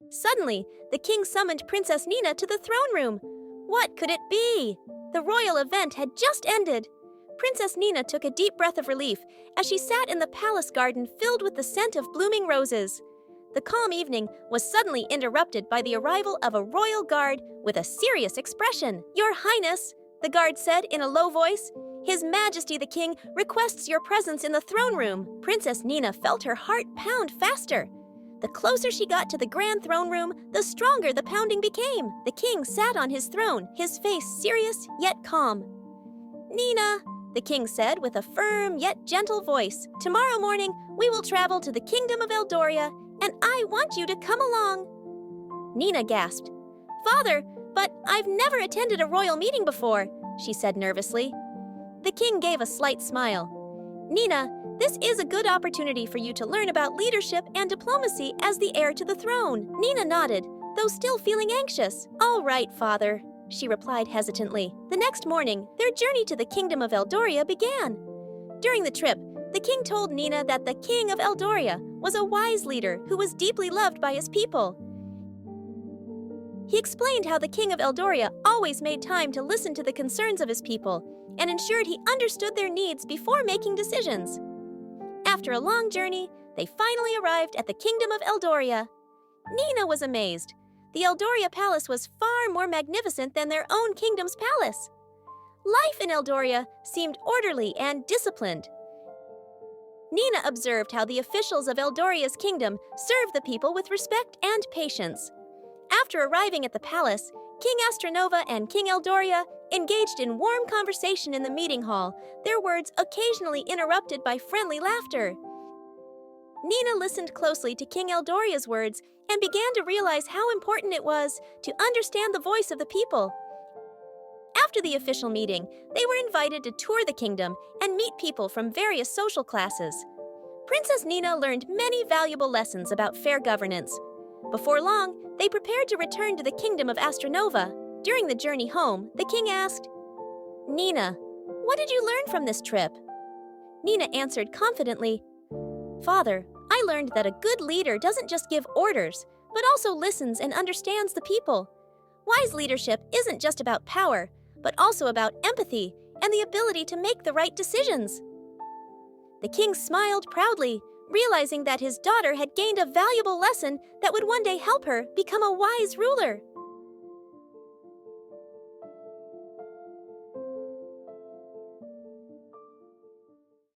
Suddenly, the king summoned Princess Nina to the throne room. What could it be? The royal event had just ended. Princess Nina took a deep breath of relief as she sat in the palace garden filled with the scent of blooming roses. The calm evening was suddenly interrupted by the arrival of a royal guard with a serious expression. "Your Highness," the guard said in a low voice, "His Majesty the King requests your presence in the throne room." Princess Nina felt her heart pound faster. The closer she got to the grand throne room, the stronger the pounding became. The king sat on his throne, his face serious yet calm. "Nina," the king said with a firm yet gentle voice, "tomorrow morning we will travel to the kingdom of Eldoria, and I want you to come along." Nina gasped. "Father, but I've never attended a royal meeting before," she said nervously. The king gave a slight smile. "Nina, this is a good opportunity for you to learn about leadership and diplomacy as the heir to the throne." Nina nodded, though still feeling anxious. "All right, father," she replied hesitantly. The next morning, their journey to the kingdom of Eldoria began. During the trip, the king told Nina that the king of Eldoria was a wise leader who was deeply loved by his people. He explained how the king of Eldoria always made time to listen to the concerns of his people and ensured he understood their needs before making decisions. After a long journey, they finally arrived at the kingdom of Eldoria. Nina was amazed. The Eldoria palace was far more magnificent than their own kingdom's palace. Life in Eldoria seemed orderly and disciplined. Nina observed how the officials of Eldoria's kingdom served the people with respect and patience. After arriving at the palace, King Astronova and King Eldoria engaged in warm conversation in the meeting hall, their words occasionally interrupted by friendly laughter. Nina listened closely to King Eldoria's words and began to realize how important it was to understand the voice of the people. After the official meeting, they were invited to tour the kingdom and meet people from various social classes. Princess Nina learned many valuable lessons about fair governance. Before long, they prepared to return to the kingdom of Astronova. During the journey home, the king asked, "Nina, what did you learn from this trip?" Nina answered confidently, "Father, I learned that a good leader doesn't just give orders, but also listens and understands the people. Wise leadership isn't just about power, but also about empathy and the ability to make the right decisions." The king smiled proudly, realizing that his daughter had gained a valuable lesson that would one day help her become a wise ruler.